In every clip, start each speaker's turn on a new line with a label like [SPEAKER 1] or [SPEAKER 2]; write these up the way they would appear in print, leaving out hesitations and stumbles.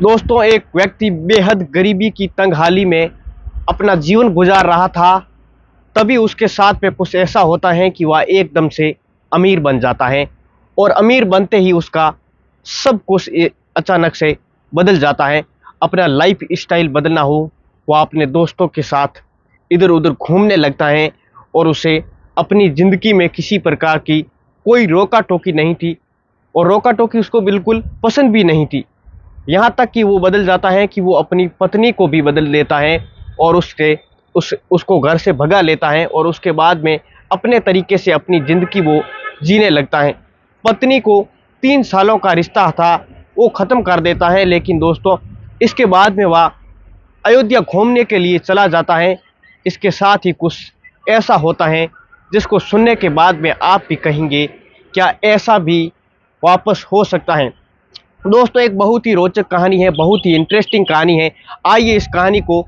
[SPEAKER 1] दोस्तों, एक व्यक्ति बेहद गरीबी की तंगहाली में अपना जीवन गुजार रहा था। तभी उसके साथ में कुछ ऐसा होता है कि वह एकदम से अमीर बन जाता है और अमीर बनते ही उसका सब कुछ अचानक से बदल जाता है। अपना लाइफ स्टाइल बदलना हो, वह अपने दोस्तों के साथ इधर उधर घूमने लगता है और उसे अपनी ज़िंदगी में किसी प्रकार की कोई रोका टोकी नहीं थी और रोका टोकी उसको बिल्कुल पसंद भी नहीं थी। यहाँ तक कि वो बदल जाता है कि वो अपनी पत्नी को भी बदल लेता है और उसको घर से भगा लेता है और उसके बाद में अपने तरीके से अपनी ज़िंदगी वो जीने लगता है। पत्नी को 3 सालों का रिश्ता था, वो ख़त्म कर देता है। लेकिन दोस्तों, इसके बाद में वह अयोध्या घूमने के लिए चला जाता है। इसके साथ ही कुछ ऐसा होता है जिसको सुनने के बाद में आप भी कहेंगे, क्या ऐसा भी वापस हो सकता है? दोस्तों, एक बहुत ही रोचक कहानी है, बहुत ही इंटरेस्टिंग कहानी है। आइए इस कहानी को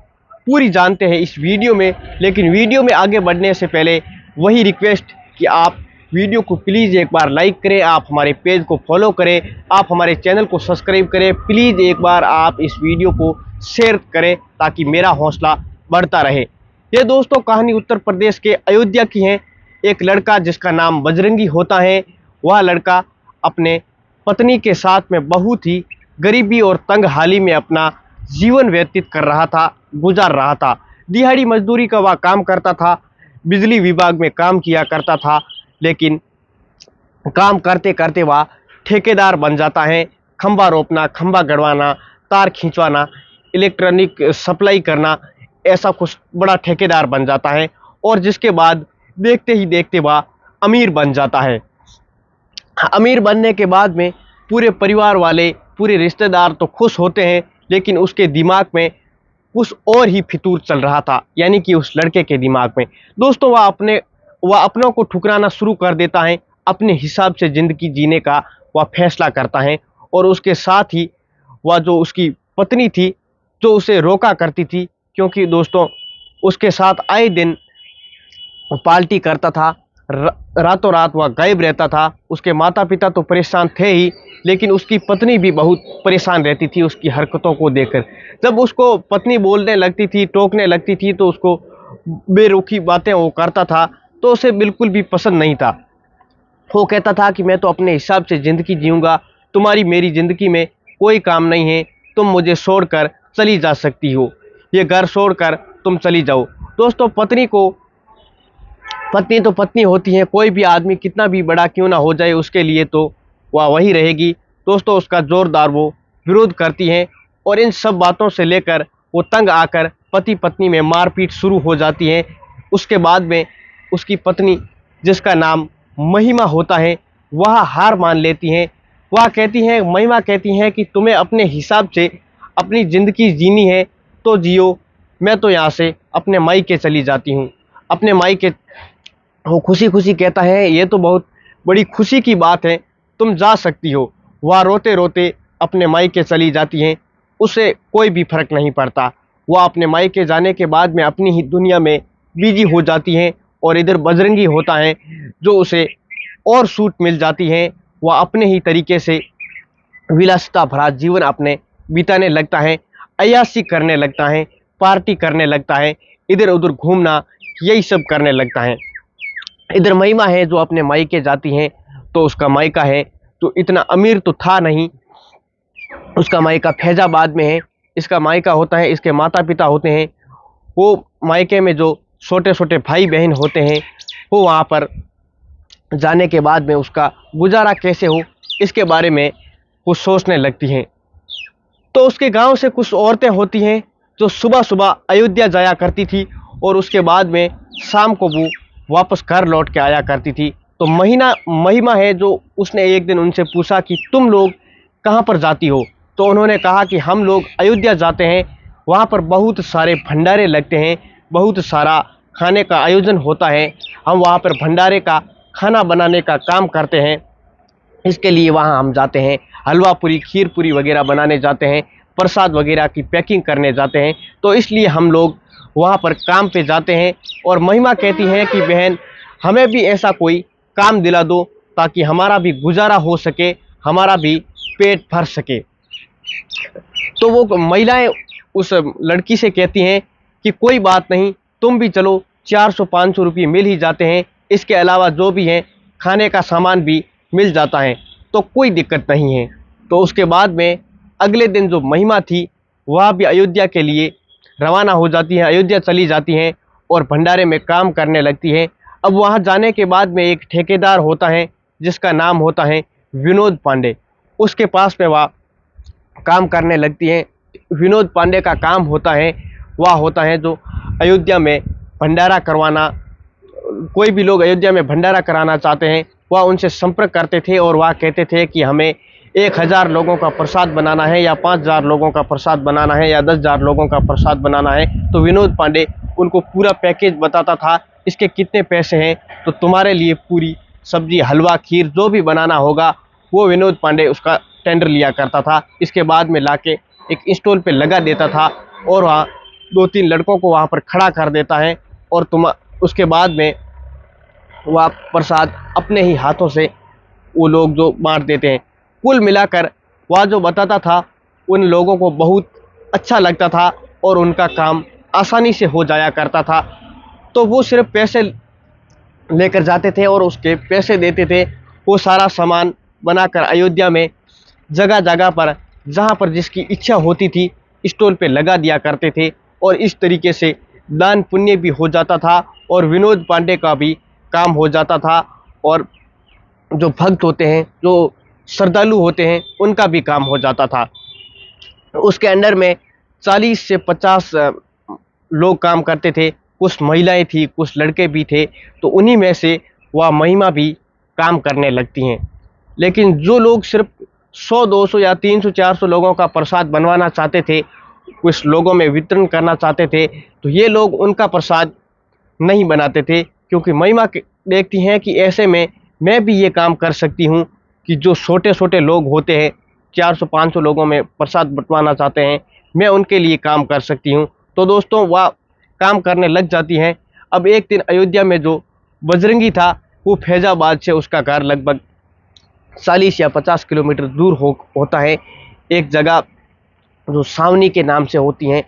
[SPEAKER 1] पूरी जानते हैं इस वीडियो में। लेकिन वीडियो में आगे बढ़ने से पहले वही रिक्वेस्ट कि आप वीडियो को प्लीज़ एक बार लाइक करें, आप हमारे पेज को फॉलो करें, आप हमारे चैनल को सब्सक्राइब करें। प्लीज़ एक बार आप इस वीडियो को शेयर करें ताकि मेरा हौसला बढ़ता रहे। ये दोस्तों कहानी उत्तर प्रदेश के अयोध्या की है। एक लड़का जिसका नाम बजरंगी होता है, वह लड़का अपने पत्नी के साथ में बहुत ही गरीबी और तंगहाली में अपना जीवन व्यतीत कर रहा था, गुजार रहा था। दिहाड़ी मजदूरी का वह काम करता था, बिजली विभाग में काम किया करता था। लेकिन काम करते करते वह ठेकेदार बन जाता है। खंबा रोपना, खंबा गड़वाना, तार खींचवाना, इलेक्ट्रॉनिक सप्लाई करना, ऐसा कुछ बड़ा ठेकेदार बन जाता है। और जिसके बाद देखते ही देखते वह अमीर बन जाता है। अमीर बनने के बाद में पूरे परिवार वाले, पूरे रिश्तेदार तो खुश होते हैं, लेकिन उसके दिमाग में कुछ और ही फितूर चल रहा था, यानी कि उस लड़के के दिमाग में। दोस्तों, वह अपनों को ठुकराना शुरू कर देता है, अपने हिसाब से ज़िंदगी जीने का वह फैसला करता है। और उसके साथ ही वह जो उसकी पत्नी थी, जो उसे रोका करती थी, क्योंकि दोस्तों उसके साथ आए दिन पार्टी करता था, रातों रात वह गायब रहता था। उसके माता पिता तो परेशान थे ही, लेकिन उसकी पत्नी भी बहुत परेशान रहती थी उसकी हरकतों को देखकर। जब उसको पत्नी बोलने लगती थी, टोकने लगती थी, तो उसको बेरुखी बातें वो करता था, तो उसे बिल्कुल भी पसंद नहीं था। वो कहता था कि मैं तो अपने हिसाब से ज़िंदगी जीऊँगा, तुम्हारी मेरी ज़िंदगी में कोई काम नहीं है, तुम मुझे छोड़कर चली जा सकती हो, ये घर छोड़कर तुम चली जाओ। दोस्तों, पत्नी तो पत्नी होती है, कोई भी आदमी कितना भी बड़ा क्यों ना हो जाए, उसके लिए तो वह वही रहेगी। दोस्तों, उसका ज़ोरदार वो विरोध करती हैं और इन सब बातों से लेकर वो तंग आकर पति पत्नी में मारपीट शुरू हो जाती है। उसके बाद में उसकी पत्नी, जिसका नाम महिमा होता है, वह हार मान लेती हैं। महिमा कहती हैं कि तुम्हें अपने हिसाब से अपनी ज़िंदगी जीनी है तो जियो, मैं तो यहाँ से अपने मायके चली जाती हूँ। अपने मायके वो खुशी खुशी कहता है, ये तो बहुत बड़ी खुशी की बात है, तुम जा सकती हो। वह रोते रोते अपने मायके चली जाती हैं, उसे कोई भी फर्क नहीं पड़ता। वह अपने मायके जाने के बाद में अपनी ही दुनिया में बिजी हो जाती हैं और इधर बजरंगी होता है, जो उसे और छूट मिल जाती है। वह अपने ही तरीके से विलासिता भरा जीवन अपने बिताने लगता है, अय्याशी करने लगता है, पार्टी करने लगता है, इधर उधर घूमना, यही सब करने लगता है। इधर महिमा है जो अपने मायके जाती हैं, तो उसका मायका है जो इतना अमीर तो था नहीं, उसका मायका फैजाबाद में है। इसका मायका होता है, इसके माता पिता होते हैं, वो मायके में जो छोटे छोटे भाई बहन होते हैं, वो वहाँ पर जाने के बाद में उसका गुजारा कैसे हो, इसके बारे में वो सोचने लगती हैं। तो उसके गांव से कुछ औरतें होती हैं जो सुबह सुबह अयोध्या जाया करती थी और उसके बाद में शाम को वो वापस घर लौट के आया करती थी। तो महिमा है जो, उसने एक दिन उनसे पूछा कि तुम लोग कहाँ पर जाती हो? तो उन्होंने कहा कि हम लोग अयोध्या जाते हैं, वहाँ पर बहुत सारे भंडारे लगते हैं, बहुत सारा खाने का आयोजन होता है, हम वहाँ पर भंडारे का खाना बनाने का काम करते हैं, इसके लिए वहाँ हम जाते हैं, हलवा पूरी, खीर पूरी वगैरह बनाने जाते हैं, प्रसाद वगैरह की पैकिंग करने जाते हैं, तो इसलिए हम लोग वहाँ पर काम पे जाते हैं। और महिमा कहती हैं कि बहन, हमें भी ऐसा कोई काम दिला दो ताकि हमारा भी गुजारा हो सके, हमारा भी पेट भर सके। तो वो महिलाएं उस लड़की से कहती हैं कि कोई बात नहीं, तुम भी चलो, 400-500 रुपये मिल ही जाते हैं, इसके अलावा जो भी है खाने का सामान भी मिल जाता है, तो कोई दिक्कत नहीं है। तो उसके बाद में अगले दिन जो महिमा थी वह भी अयोध्या के लिए रवाना हो जाती हैं, अयोध्या चली जाती हैं और भंडारे में काम करने लगती हैं। अब वहाँ जाने के बाद में एक ठेकेदार होता है जिसका नाम होता है विनोद पांडे, उसके पास में वह काम करने लगती हैं। विनोद पांडे का काम होता है, वह होता है जो अयोध्या में भंडारा करवाना, कोई भी लोग अयोध्या में भंडारा कराना चाहते हैं वह उनसे संपर्क करते थे और वह कहते थे कि हमें 1000 लोगों का प्रसाद बनाना है या 5000 लोगों का प्रसाद बनाना है या 10,000 लोगों का प्रसाद बनाना है। तो विनोद पांडे उनको पूरा पैकेज बताता था, इसके कितने पैसे हैं, तो तुम्हारे लिए पूरी सब्जी, हलवा, खीर जो भी बनाना होगा वो विनोद पांडे उसका टेंडर लिया करता था। इसके बाद में लाके एक स्टॉल पे लगा देता था और वहाँ 2-3 लड़कों को वहाँ पर खड़ा कर देता है और उसके बाद में वह प्रसाद अपने ही हाथों से वो लोग जो बांट देते हैं। कुल मिलाकर वह जो बताता था उन लोगों को बहुत अच्छा लगता था और उनका काम आसानी से हो जाया करता था। तो वो सिर्फ पैसे लेकर जाते थे और उसके पैसे देते थे, वो सारा सामान बनाकर अयोध्या में जगह जगह पर जहाँ पर जिसकी इच्छा होती थी स्टॉल पे लगा दिया करते थे और इस तरीके से दान पुण्य भी हो जाता था और विनोद पांडे का भी काम हो जाता था और जो भक्त होते हैं, जो श्रद्धालु होते हैं, उनका भी काम हो जाता था। उसके अंडर में 40 से 50 लोग काम करते थे, कुछ महिलाएं थी, कुछ लड़के भी थे। तो उन्हीं में से वह महिमा भी काम करने लगती हैं। लेकिन जो लोग सिर्फ 100-200 या 300-400 लोगों का प्रसाद बनवाना चाहते थे, कुछ लोगों में वितरण करना चाहते थे, तो ये लोग उनका प्रसाद नहीं बनाते थे, क्योंकि महिमा देखती हैं कि ऐसे में मैं भी ये काम कर सकती हूँ कि जो छोटे-छोटे लोग होते हैं, 400-500 लोगों में प्रसाद बँटवाना चाहते हैं, मैं उनके लिए काम कर सकती हूँ। तो दोस्तों वह काम करने लग जाती हैं। अब एक दिन अयोध्या में जो बजरंगी था वो फैज़ाबाद से उसका घर लगभग 40 या 50 किलोमीटर दूर होता है। एक जगह जो सावनी के नाम से होती हैं,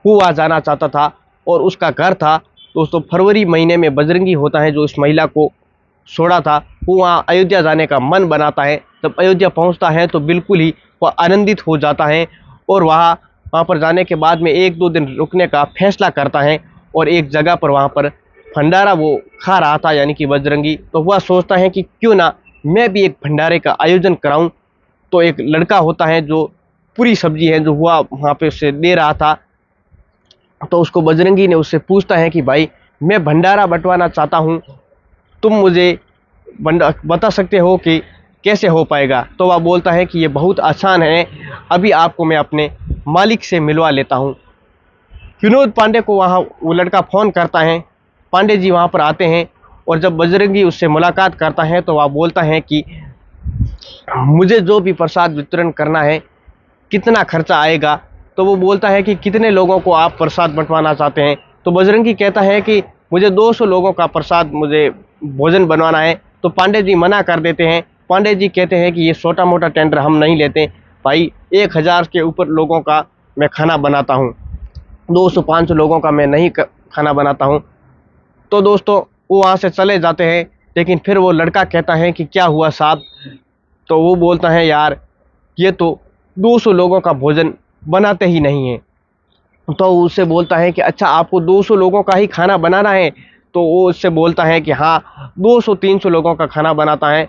[SPEAKER 1] वो वहाँ जाना चाहता था और उसका घर था। दोस्तों फरवरी महीने में बजरंगी होता है जो इस महिला को छोड़ा था, वो वहाँ अयोध्या जाने का मन बनाता है। जब अयोध्या पहुँचता है तो बिल्कुल ही वह आनंदित हो जाता है और वहाँ पर जाने के बाद में 1-2 दिन रुकने का फैसला करता है और एक जगह पर वहाँ पर भंडारा वो खा रहा था, यानी कि बजरंगी। तो वह सोचता है कि क्यों ना मैं भी एक भंडारे का आयोजन कराऊं। तो एक लड़का होता है जो पूरी सब्जी है जो हुआ वहाँ पे उसे दे रहा था, तो उसको बजरंगी ने उससे पूछता है कि भाई मैं भंडारा बंटवाना चाहता हूँ, तुम मुझे बता सकते हो कि कैसे हो पाएगा। तो वह बोलता है कि ये बहुत आसान है, अभी आपको मैं अपने मालिक से मिलवा लेता हूँ। विनोद पांडे को वहाँ वो लड़का फ़ोन करता है, पांडे जी वहाँ पर आते हैं और जब बजरंगी उससे मुलाकात करता है तो वह बोलता है कि मुझे जो भी प्रसाद वितरण करना है कितना खर्चा आएगा। तो वो बोलता है कि कितने लोगों को आप प्रसाद बंटवाना चाहते हैं। तो बजरंगी कहता है कि मुझे 200 लोगों का प्रसाद, मुझे भोजन बनवाना है। तो पांडे जी मना कर देते हैं। पांडे जी कहते हैं कि ये छोटा मोटा टेंडर हम नहीं लेते भाई, 1000 के ऊपर लोगों का मैं खाना बनाता हूँ, 200-500 लोगों का मैं नहीं खाना बनाता हूँ। तो दोस्तों वो वहाँ से चले जाते हैं। लेकिन फिर वो लड़का कहता है कि क्या हुआ साहब। तो वो बोलता है यार ये तो 200 लोगों का भोजन बनाते ही नहीं है। तो उससे बोलता है कि अच्छा आपको 200 लोगों का ही खाना बनाना है। तो वो उससे बोलता है कि हाँ 200-300 लोगों का खाना बनाता है,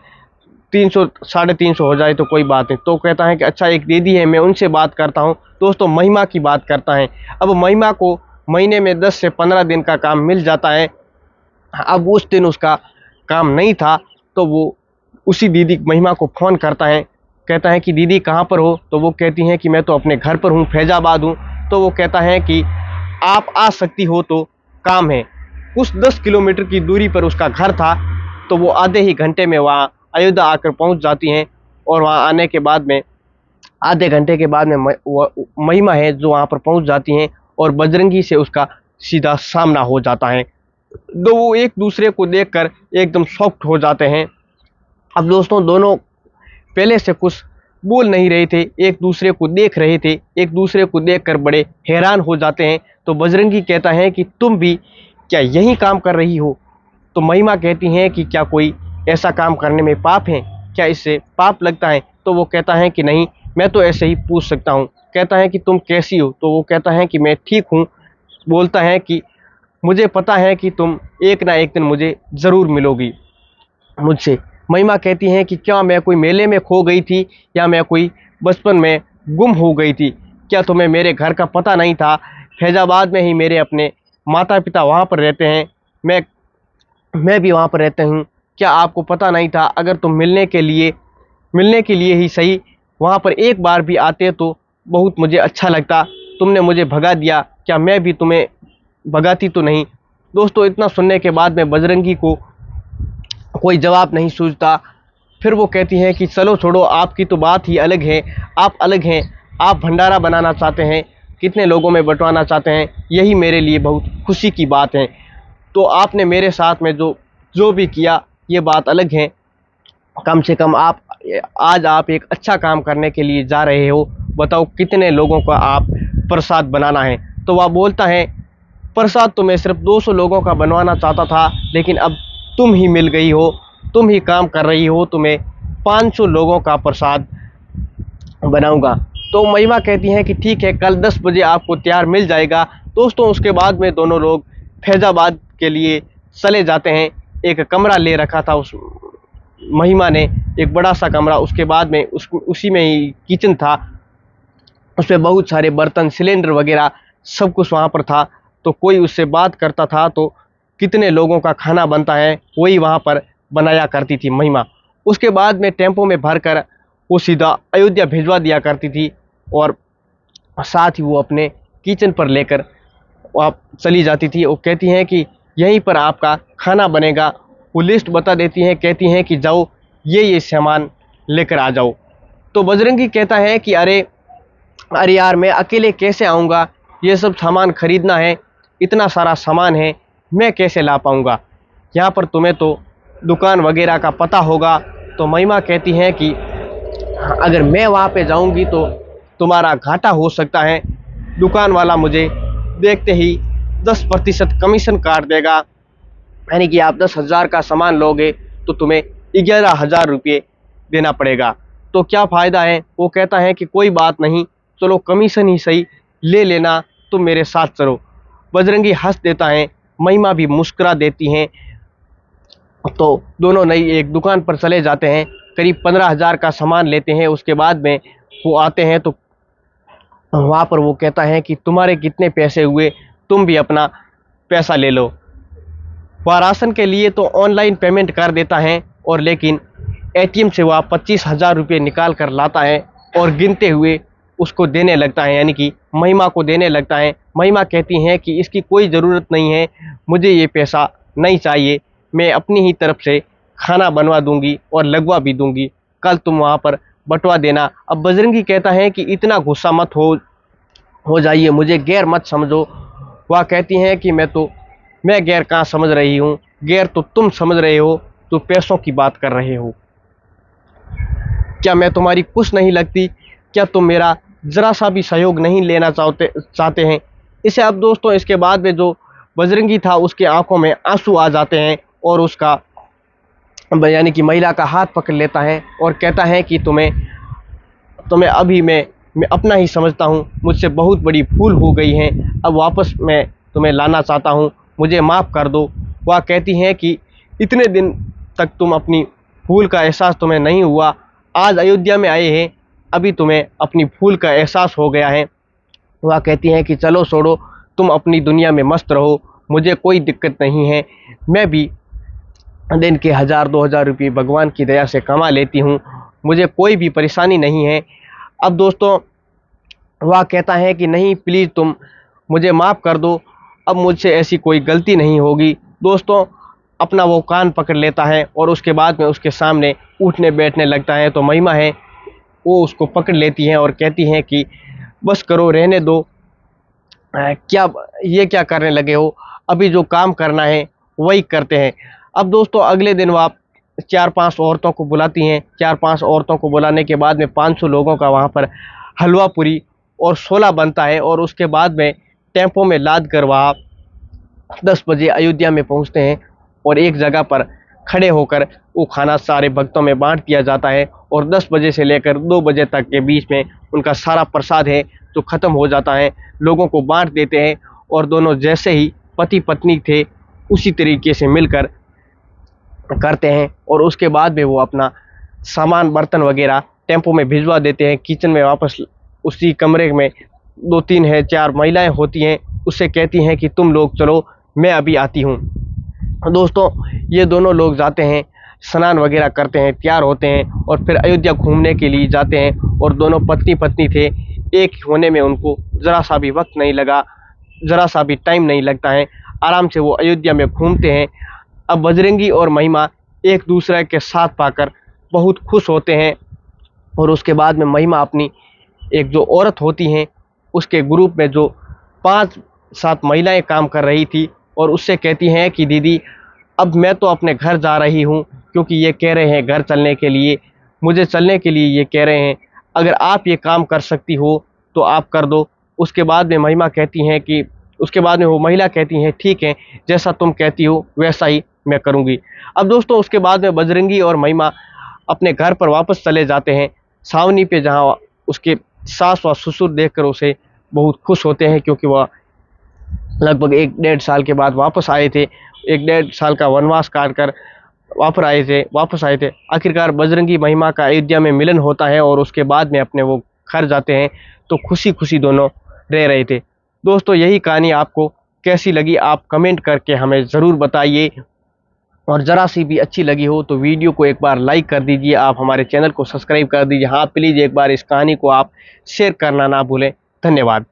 [SPEAKER 1] 300 350 हो जाए तो कोई बात नहीं। तो कहता है कि अच्छा एक दीदी है, मैं उनसे बात करता हूँ। दोस्तों महिमा की बात करता है। अब महिमा को महीने में 10 से 15 दिन का काम मिल जाता है। अब उस दिन उसका काम नहीं था तो वो उसी दीदी महिमा को फ़ोन करता है, कहता है कि दीदी कहाँ पर हो। तो वो कहती हैं कि मैं तो अपने घर पर हूँ, फैज़ाबाद हूँ। तो वो कहता है कि आप आ सकती हो तो काम है। उस 10 किलोमीटर की दूरी पर उसका घर था। तो वो आधे ही घंटे में वहाँ अयोध्या आकर पहुँच जाती हैं और वहाँ आने के बाद में आधे घंटे के बाद में महिमा है जो वहाँ पर पहुँच जाती हैं और बजरंगी से उसका सीधा सामना हो जाता है। तो वो एक दूसरे को देखकर एकदम शॉक्ड हो जाते हैं। अब दोस्तों दोनों पहले से कुछ बोल नहीं रहे थे, एक दूसरे को देख रहे थे, एक दूसरे को देखकर बड़े हैरान हो जाते हैं। तो बजरंगी कहता है कि तुम भी क्या यही काम कर रही हो? तो महिमा कहती हैं कि क्या कोई ऐसा काम करने में पाप है, क्या इससे पाप लगता है? तो वो कहता है कि नहीं, मैं तो ऐसे ही पूछ सकता हूँ। कहता है कि तुम कैसी हो? तो वो कहता है कि मैं ठीक हूँ। बोलता है कि मुझे पता है कि तुम एक ना एक दिन मुझे ज़रूर मिलोगी मुझसे। महिमा कहती हैं कि क्या मैं कोई मेले में खो गई थी, या मैं कोई बचपन में गुम हो गई थी? क्या तुम्हें मेरे घर का पता नहीं था? फैज़ाबाद में ही मेरे अपने माता पिता वहाँ पर रहते हैं, मैं भी वहाँ पर रहता हूँ। क्या आपको पता नहीं था? अगर तुम मिलने के लिए ही सही वहाँ पर एक बार भी आते तो बहुत मुझे अच्छा लगता। तुमने मुझे भगा दिया, क्या मैं भी तुम्हें भगाती तो नहीं? दोस्तों, इतना सुनने के बाद में बजरंगी को कोई जवाब नहीं सूझता। फिर वो कहती हैं कि चलो छोड़ो, आपकी तो बात ही अलग है, आप अलग हैं, आप भंडारा बनाना चाहते हैं, कितने लोगों में बंटवाना चाहते हैं, यही मेरे लिए बहुत खुशी की बात है। तो आपने मेरे साथ में जो जो भी किया, ये बात अलग है। कम से कम आज आप एक अच्छा काम करने के लिए जा रहे हो। बताओ कितने लोगों का आप प्रसाद बनाना है? तो वह बोलता है, प्रसाद तो मैं सिर्फ 200 लोगों का बनवाना चाहता था, लेकिन अब तुम ही मिल गई हो, तुम ही काम कर रही हो, तो मैं 500 लोगों का प्रसाद बनाऊंगा। तो महिमा कहती हैं कि ठीक है, कल 10 बजे आपको तैयार मिल जाएगा। दोस्तों, उसके बाद में दोनों लोग फैज़ाबाद के लिए चले जाते हैं। एक कमरा ले रखा था उस महिमा ने, एक बड़ा सा कमरा। उसके बाद में उसी में ही किचन था, उसमें बहुत सारे बर्तन, सिलेंडर वगैरह सब कुछ वहाँ पर था। तो कोई उससे बात करता था तो कितने लोगों का खाना बनता है, वही वहाँ पर बनाया करती थी महिमा। उसके बाद में टेम्पो में भरकर वो सीधा अयोध्या भिजवा दिया करती थी, और साथ ही वो अपने किचन पर लेकर आप चली जाती थी। वो कहती हैं कि यहीं पर आपका खाना बनेगा। वो लिस्ट बता देती हैं, कहती हैं कि जाओ ये सामान लेकर आ जाओ। तो बजरंगी कहता है कि अरे अरे यार, मैं अकेले कैसे आऊँगा? ये सब सामान खरीदना है, इतना सारा सामान है, मैं कैसे ला पाऊँगा? यहाँ पर तुम्हें तो दुकान वगैरह का पता होगा। तो महिमा कहती हैं कि अगर मैं वहाँ पे जाऊँगी तो तुम्हारा घाटा हो सकता है। दुकान वाला मुझे देखते ही 10% कमीशन काट देगा, यानी कि आप 10,000 का सामान लोगे तो तुम्हें 11,000 रुपये देना पड़ेगा। तो क्या फ़ायदा है? वो कहता है कि कोई बात नहीं, चलो कमीशन ही सही, ले लेना, तुम मेरे साथ चलो। बजरंगी हंस देता है, महिमा भी मुस्कुरा देती हैं। तो दोनों नई एक दुकान पर चले जाते हैं, करीब 15,000 का सामान लेते हैं। उसके बाद में वो आते हैं तो वहाँ पर वो कहता है कि तुम्हारे कितने पैसे हुए, तुम भी अपना पैसा ले लो। वह राशन के लिए तो ऑनलाइन पेमेंट कर देता है, और लेकिन एटीएम से वह 25,000 रुपये निकाल कर लाता है और गिनते हुए उसको देने लगता है, यानी कि महिमा को देने लगता है। महिमा कहती हैं कि इसकी कोई ज़रूरत नहीं है, मुझे ये पैसा नहीं चाहिए, मैं अपनी ही तरफ से खाना बनवा दूंगी और लगवा भी दूंगी, कल तुम वहाँ पर बंटवा देना। अब बजरंगी कहता है कि इतना गुस्सा मत हो जाइए, मुझे गैर मत समझो। वह कहती हैं कि मैं गैर कहाँ समझ रही हूँ, गैर तो तुम समझ रहे हो, तो पैसों की बात कर रहे हो। क्या मैं तुम्हारी कुछ नहीं लगती? क्या तुम मेरा ज़रा सा भी सहयोग नहीं लेना चाहते हैं? इसे अब दोस्तों, इसके बाद में जो बजरंगी था उसके आंखों में आंसू आ जाते हैं, और उसका यानी कि महिला का हाथ पकड़ लेता है और कहता है कि तुम्हें अभी मैं अपना ही समझता हूँ, मुझसे बहुत बड़ी भूल हो गई है, अब वापस मैं तुम्हें लाना चाहता हूँ, मुझे माफ़ कर दो। वह कहती हैं कि इतने दिन तक तुम अपनी भूल का एहसास तुम्हें नहीं हुआ, आज अयोध्या में आए हैं, अभी तुम्हें अपनी भूल का एहसास हो गया है। वह कहती हैं कि चलो छोड़ो, तुम अपनी दुनिया में मस्त रहो, मुझे कोई दिक्कत नहीं है, मैं भी दिन के 1,000-2,000 रुपये भगवान की दया से कमा लेती हूँ, मुझे कोई भी परेशानी नहीं है। अब दोस्तों, वह कहता है कि नहीं, प्लीज़ तुम मुझे माफ़ कर दो, अब मुझसे ऐसी कोई गलती नहीं होगी। दोस्तों, अपना वो कान पकड़ लेता है और उसके बाद में उसके सामने उठने बैठने लगता है। तो महिमा है, वो उसको पकड़ लेती हैं और कहती हैं कि बस करो, रहने दो, क्या करने लगे हो, अभी जो काम करना है वही करते हैं। अब दोस्तों, अगले दिन वह 4-5 औरतों को बुलाती हैं। 4-5 औरतों को बुलाने के बाद में 500 लोगों का वहाँ पर हलवा पूरी और छोला बनता है, और उसके बाद में टेम्पो में लाद कर वहाँ 10 बजे अयोध्या में पहुँचते हैं, और एक जगह पर खड़े होकर वो खाना सारे भक्तों में बांट दिया जाता है। और 10 बजे से लेकर 2 बजे तक के बीच में उनका सारा प्रसाद है जो ख़त्म हो जाता है, लोगों को बांट देते हैं। और दोनों जैसे ही पति पत्नी थे उसी तरीके से मिलकर करते हैं, और उसके बाद में वो अपना सामान बर्तन वगैरह टेम्पो में भिजवा देते हैं। किचन में वापस उसी कमरे में 2-3 है 4 महिलाएं होती हैं, उससे कहती हैं कि तुम लोग चलो, मैं अभी आती हूँ। दोस्तों, ये दोनों लोग जाते हैं, स्नान वगैरह करते हैं, तैयार होते हैं, और फिर अयोध्या घूमने के लिए जाते हैं। और दोनों पत्नी पत्नी थे, एक होने में उनको ज़रा सा भी वक्त नहीं लगा, ज़रा सा भी टाइम नहीं लगता है, आराम से वो अयोध्या में घूमते हैं। अब बजरंगी और महिमा एक दूसरे के साथ पाकर बहुत खुश होते हैं, और उसके बाद में महिमा अपनी एक जो औरत होती हैं उसके ग्रुप में जो 5-7 महिलाएं काम कर रही थी, और उससे कहती हैं कि दीदी, अब मैं तो अपने घर जा रही हूँ, क्योंकि ये कह रहे हैं घर चलने के लिए, मुझे चलने के लिए ये कह रहे हैं, अगर आप ये काम कर सकती हो तो आप कर दो। उसके बाद में महिमा कहती हैं कि उसके बाद में वो महिला कहती हैं, ठीक है, जैसा तुम कहती हो वैसा ही मैं करूँगी। अब दोस्तों, उसके बाद में बजरंगी और महिमा अपने घर पर वापस चले जाते हैं छावनी पे, जहाँ उसके सास व ससुर देखकर उसे बहुत खुश होते हैं, क्योंकि वह लगभग 1-1.5 साल के बाद वापस आए थे। 1-1.5 साल का वनवास काट कर वापस आए थे। आखिरकार बजरंगी महिमा का अयोध्या में मिलन होता है, और उसके बाद में अपने वो घर जाते हैं, तो खुशी खुशी दोनों रह रहे थे। दोस्तों, यही कहानी आपको कैसी लगी आप कमेंट करके हमें ज़रूर बताइए, और ज़रा सी भी अच्छी लगी हो तो वीडियो को एक बार लाइक कर दीजिए, आप हमारे चैनल को सब्सक्राइब कर दीजिए। हाँ, प्लीज़ एक बार इस कहानी को आप शेयर करना ना भूलें। धन्यवाद।